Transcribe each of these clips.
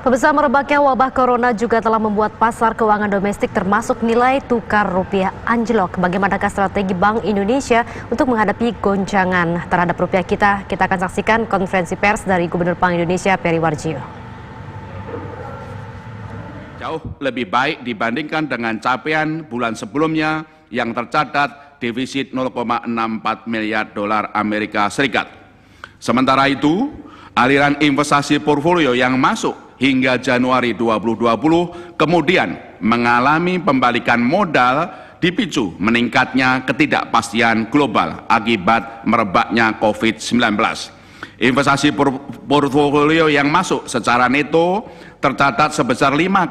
Pemirsa, merebaknya wabah corona juga telah membuat pasar keuangan domestik termasuk nilai tukar rupiah anjlok. Bagaimanakah strategi Bank Indonesia untuk menghadapi goncangan terhadap rupiah kita? Kita akan saksikan konferensi pers dari Gubernur Bank Indonesia Peri Warjio. Jauh lebih baik dibandingkan dengan capaian bulan sebelumnya yang tercatat defisit 0,64 miliar dolar Amerika Serikat. Sementara itu, aliran investasi portfolio yang masuk hingga Januari 2020 kemudian mengalami pembalikan modal dipicu meningkatnya ketidakpastian global akibat merebaknya COVID-19. Investasi portfolio yang masuk secara neto tercatat sebesar 5,1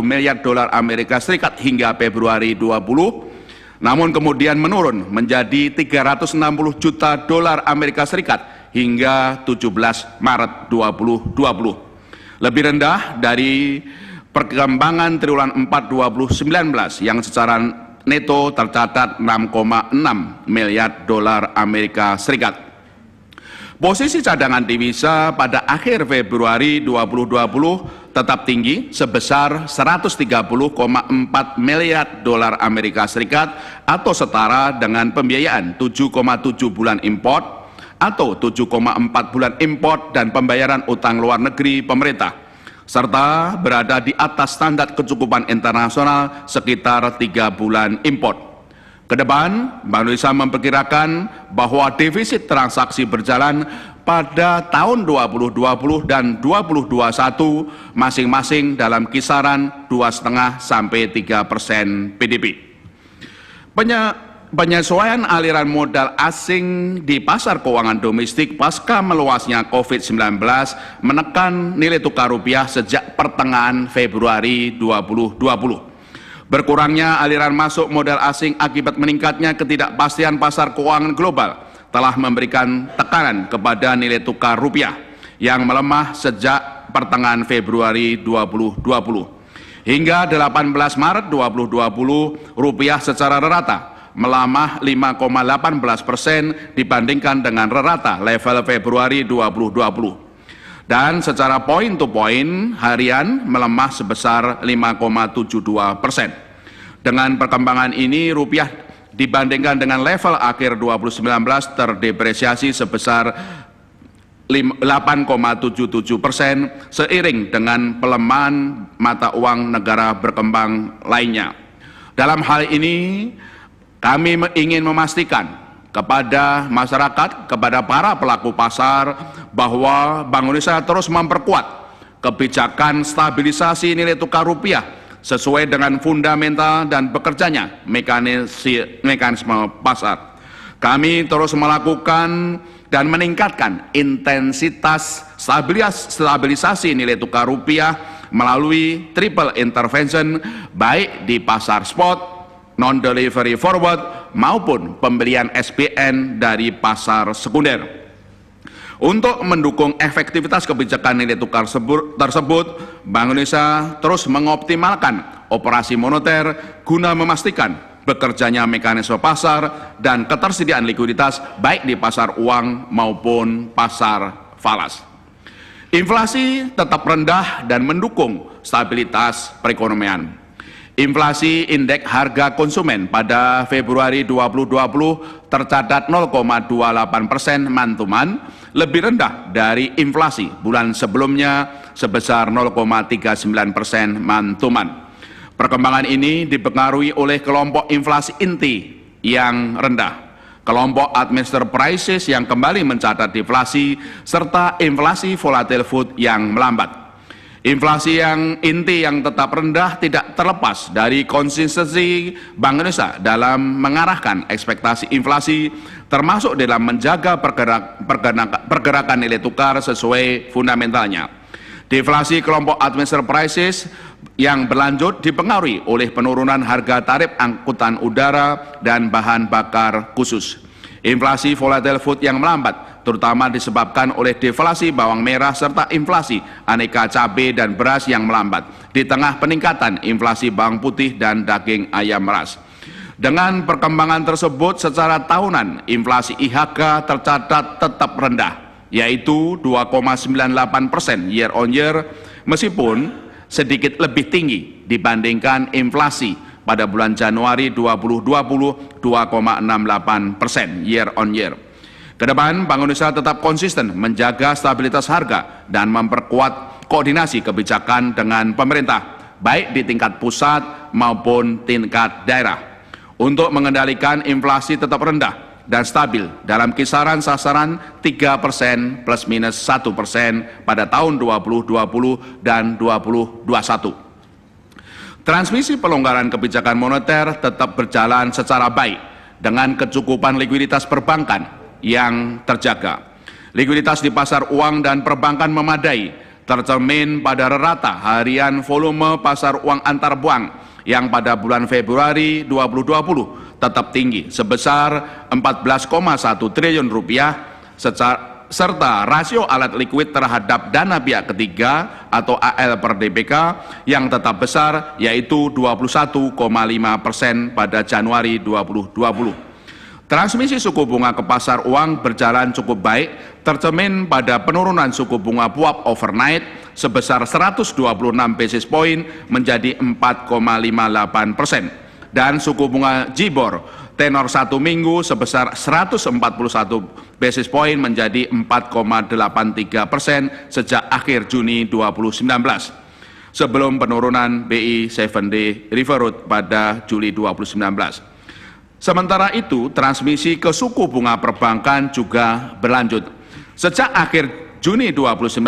miliar dolar Amerika Serikat hingga Februari 2020, namun kemudian menurun menjadi 360 juta dolar Amerika Serikat hingga 17 Maret 2020. Lebih rendah dari perkembangan triwulan 4 2019 yang secara neto tercatat 6,6 miliar dolar Amerika Serikat. Posisi cadangan devisa pada akhir Februari 2020 tetap tinggi sebesar 130,4 miliar dolar Amerika Serikat atau setara dengan pembiayaan 7,7 bulan import atau 7,4 bulan import dan pembayaran utang luar negeri pemerintah, serta berada di atas standar kecukupan internasional sekitar 3 bulan import. Kedepan, Bank Indonesia memperkirakan bahwa defisit transaksi berjalan pada tahun 2020 dan 2021 masing-masing dalam kisaran 2,5 sampai 3% PDB. Penyesuaian aliran modal asing di pasar keuangan domestik pasca meluasnya COVID-19 menekan nilai tukar rupiah sejak pertengahan Februari 2020. Berkurangnya aliran masuk modal asing akibat meningkatnya ketidakpastian pasar keuangan global telah memberikan tekanan kepada nilai tukar rupiah yang melemah sejak pertengahan Februari 2020. Hingga 18 Maret 2020, rupiah secara rata melamah 5,18% dibandingkan dengan rata level Februari 2020. Dan secara point to point harian melemah sebesar 5,72%. Dengan perkembangan ini, rupiah dibandingkan dengan level akhir 2019 terdepresiasi sebesar 8,77% seiring dengan pelemahan mata uang negara berkembang lainnya. Dalam hal ini, kami ingin memastikan kepada masyarakat, kepada para pelaku pasar, bahwa Bank Indonesia terus memperkuat kebijakan stabilisasi nilai tukar rupiah sesuai dengan fundamental dan bekerjanya mekanisme pasar. Kami terus melakukan dan meningkatkan intensitas stabilisasi nilai tukar rupiah melalui triple intervention baik di pasar spot, non-delivery forward, maupun pembelian SBN dari pasar sekunder. Untuk mendukung efektivitas kebijakan nilai tukar tersebut, Bank Indonesia terus mengoptimalkan operasi moneter guna memastikan bekerjanya mekanisme pasar dan ketersediaan likuiditas baik di pasar uang maupun pasar falas. Inflasi tetap rendah dan mendukung stabilitas perekonomian. Inflasi indeks harga konsumen pada Februari 2020 tercatat 0,28% month-to-month, lebih rendah dari inflasi bulan sebelumnya sebesar 0,39% month-to-month. Perkembangan ini dipengaruhi oleh kelompok inflasi inti yang rendah, kelompok administered prices yang kembali mencatat deflasi, serta inflasi volatile food yang melambat. Inflasi yang inti yang tetap rendah tidak terlepas dari konsistensi Bank Indonesia dalam mengarahkan ekspektasi inflasi, termasuk dalam menjaga pergerakan nilai tukar sesuai fundamentalnya. Deflasi kelompok administered prices yang berlanjut dipengaruhi oleh penurunan harga tarif angkutan udara dan bahan bakar khusus. Inflasi volatile food yang melambat terutama disebabkan oleh deflasi bawang merah serta inflasi aneka cabai dan beras yang melambat di tengah peningkatan inflasi bawang putih dan daging ayam ras. Dengan perkembangan tersebut secara tahunan, inflasi IHK tercatat tetap rendah, yaitu 2,98% year on year meskipun sedikit lebih tinggi dibandingkan inflasi pada bulan Januari 2020 2,68% year on year. Kedepan, Bank Indonesia tetap konsisten menjaga stabilitas harga dan memperkuat koordinasi kebijakan dengan pemerintah, baik di tingkat pusat maupun tingkat daerah, untuk mengendalikan inflasi tetap rendah dan stabil dalam kisaran sasaran 3% plus minus 1% pada tahun 2020 dan 2021. Transmisi pelonggaran kebijakan moneter tetap berjalan secara baik dengan kecukupan likuiditas perbankan yang terjaga. Likuiditas di pasar uang dan perbankan memadai, tercermin pada rata harian volume pasar uang antar bank yang pada bulan Februari 2020 tetap tinggi sebesar 14,1 triliun rupiah, serta rasio alat likuid terhadap dana pihak ketiga atau AL per DPK yang tetap besar, yaitu 21,5% pada Januari 2020. Transmisi suku bunga ke pasar uang berjalan cukup baik, tercermin pada penurunan suku bunga PUAP overnight sebesar 126 basis point menjadi 4,58%. Dan suku bunga JIBOR tenor 1 minggu sebesar 141 basis point menjadi 4,83% sejak akhir Juni 2019, sebelum penurunan BI 7-day reverse pada Juli 2019. Sementara itu, transmisi ke suku bunga perbankan juga berlanjut. Sejak akhir Juni 2019,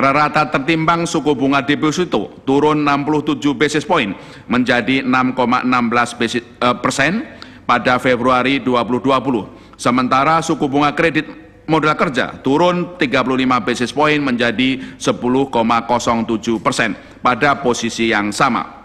rata tertimbang suku bunga deposito turun 67 basis point menjadi 6,16% pada Februari 2020. Sementara suku bunga kredit modal kerja turun 35 basis point menjadi 10,07% pada posisi yang sama.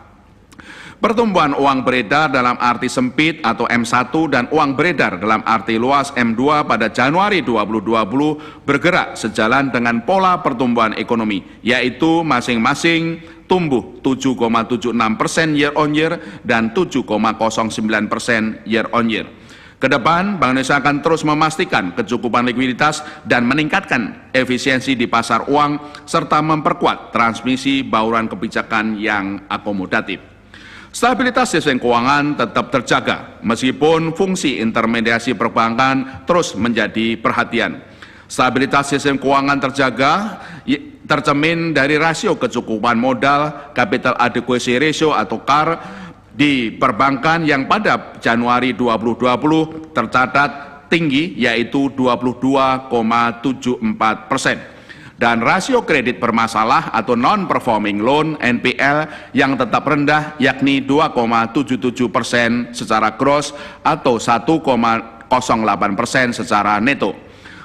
Pertumbuhan uang beredar dalam arti sempit atau M1 dan uang beredar dalam arti luas M2 pada Januari 2020 bergerak sejalan dengan pola pertumbuhan ekonomi, yaitu masing-masing tumbuh 7,76% year on year dan 7,09% year on year. Kedepan, Bank Indonesia akan terus memastikan kecukupan likuiditas dan meningkatkan efisiensi di pasar uang serta memperkuat transmisi bauran kebijakan yang akomodatif. Stabilitas sistem keuangan tetap terjaga meskipun fungsi intermediasi perbankan terus menjadi perhatian. Stabilitas sistem keuangan terjaga tercermin dari rasio kecukupan modal capital adequacy ratio atau CAR di perbankan yang pada Januari 2020 tercatat tinggi, yaitu 22,74%. Dan rasio kredit bermasalah atau non-performing loan (NPL) yang tetap rendah, yakni 2,77% secara gross atau 1,08% secara neto.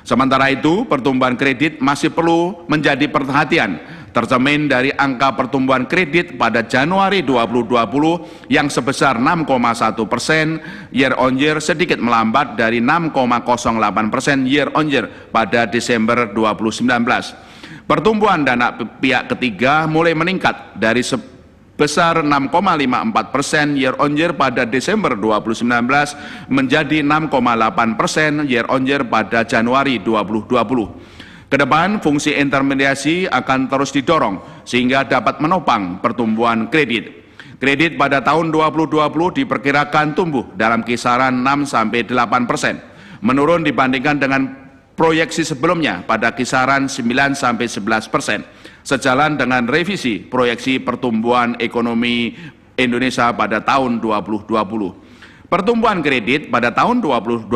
Sementara itu, pertumbuhan kredit masih perlu menjadi perhatian, tercermin dari angka pertumbuhan kredit pada Januari 2020 yang sebesar 6,1% year on year, sedikit melambat dari 6,08% year on year pada Desember 2019. Pertumbuhan dana pihak ketiga mulai meningkat dari sebesar 6,54% year on year pada Desember 2019 menjadi 6,8% year on year pada Januari 2020. Kedepan, fungsi intermediasi akan terus didorong sehingga dapat menopang pertumbuhan kredit. Kredit pada tahun 2020 diperkirakan tumbuh dalam kisaran 6-8%, menurun dibandingkan dengan proyeksi sebelumnya pada kisaran 9-11%, sejalan dengan revisi proyeksi pertumbuhan ekonomi Indonesia pada tahun 2020. Pertumbuhan kredit pada tahun 2021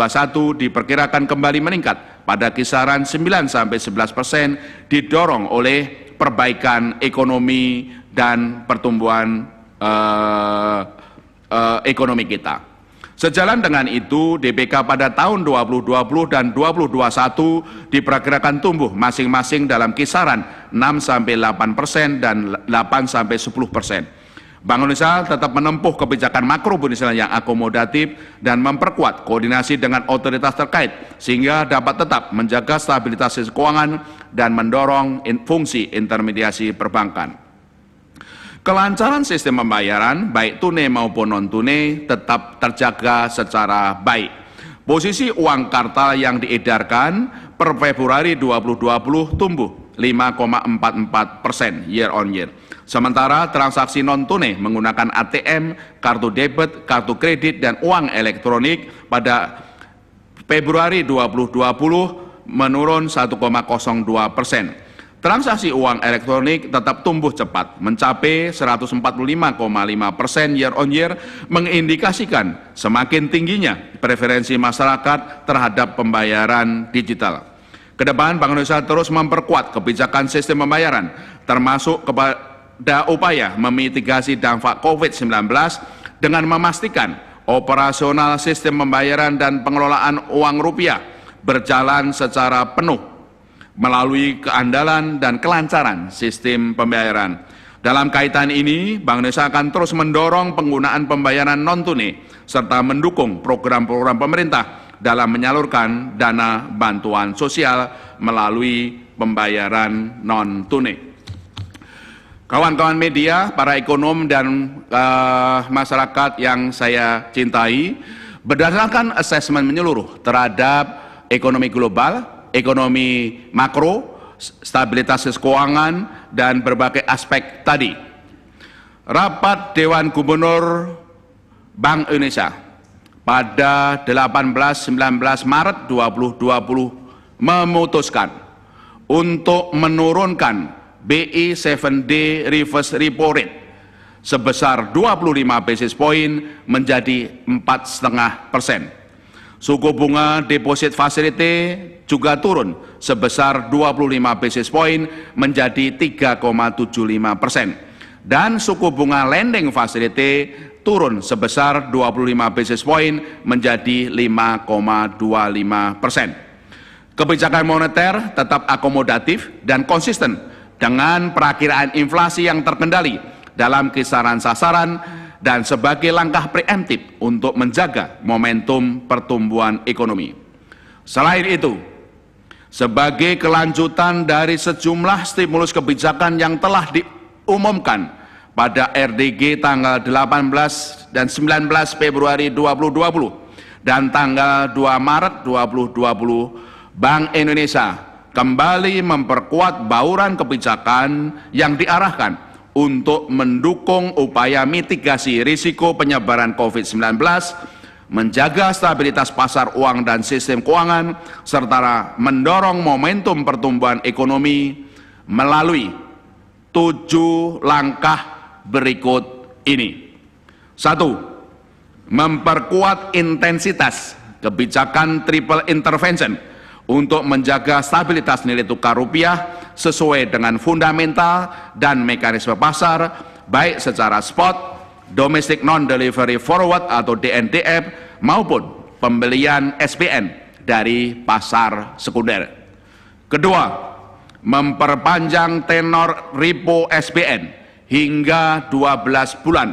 diperkirakan kembali meningkat pada kisaran 9-11%, didorong oleh perbaikan ekonomi dan pertumbuhan ekonomi kita. Sejalan dengan itu, DPK pada tahun 2020 dan 2021 diperkirakan tumbuh masing-masing dalam kisaran 6-8% dan 8-10%. Bank Indonesia tetap menempuh kebijakan makroprudensial yang akomodatif dan memperkuat koordinasi dengan otoritas terkait sehingga dapat tetap menjaga stabilitas sistem keuangan dan mendorong fungsi intermediasi perbankan. Kelancaran sistem pembayaran, baik tunai maupun non-tunai, tetap terjaga secara baik. Posisi uang kartal yang diedarkan per Februari 2020 tumbuh 5,44% year on year. Sementara transaksi non-tunai menggunakan ATM, kartu debit, kartu kredit, dan uang elektronik pada Februari 2020 menurun 1,02%. Transaksi uang elektronik tetap tumbuh cepat, mencapai 145,5% year on year, mengindikasikan semakin tingginya preferensi masyarakat terhadap pembayaran digital. Kedepan, Bank Indonesia terus memperkuat kebijakan sistem pembayaran, termasuk kepada upaya memitigasi dampak COVID-19 dengan memastikan operasional sistem pembayaran dan pengelolaan uang rupiah berjalan secara penuh melalui keandalan dan kelancaran sistem pembayaran. Dalam kaitan ini, Bank Indonesia akan terus mendorong penggunaan pembayaran non-tunai serta mendukung program-program pemerintah dalam menyalurkan dana bantuan sosial melalui pembayaran non-tunai. Kawan-kawan media, para ekonom dan masyarakat yang saya cintai, berdasarkan asesmen menyeluruh terhadap ekonomi global, ekonomi makro, stabilitas keuangan, dan berbagai aspek tadi, rapat Dewan Gubernur Bank Indonesia pada 18-19 Maret 2020 memutuskan untuk menurunkan BI 7-day reverse repo rate sebesar 25 basis point menjadi 4,5%. Suku bunga deposit facility juga turun sebesar 25 basis point menjadi 3,75%. Dan suku bunga lending facility turun sebesar 25 basis point menjadi 5,25%. Kebijakan moneter tetap akomodatif dan konsisten dengan perakiraan inflasi yang terkendali dalam kisaran sasaran dan sebagai langkah preemptif untuk menjaga momentum pertumbuhan ekonomi. Selain itu, sebagai kelanjutan dari sejumlah stimulus kebijakan yang telah diumumkan pada RDG tanggal 18 dan 19 Februari 2020 dan tanggal 2 Maret 2020, Bank Indonesia kembali memperkuat bauran kebijakan yang diarahkan untuk mendukung upaya mitigasi risiko penyebaran COVID-19, menjaga stabilitas pasar uang dan sistem keuangan, serta mendorong momentum pertumbuhan ekonomi melalui 7 langkah berikut ini. 1. Memperkuat intensitas kebijakan triple intervention untuk menjaga stabilitas nilai tukar rupiah sesuai dengan fundamental dan mekanisme pasar, baik secara spot, domestic non-delivery forward atau DNDF, maupun pembelian SPN dari pasar sekunder. Kedua, memperpanjang tenor repo SPN hingga 12 bulan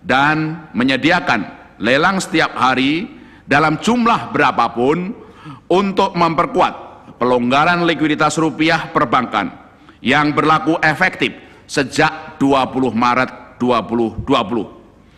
dan menyediakan lelang setiap hari dalam jumlah berapapun untuk memperkuat pelonggaran likuiditas rupiah perbankan yang berlaku efektif sejak 20 Maret 2020.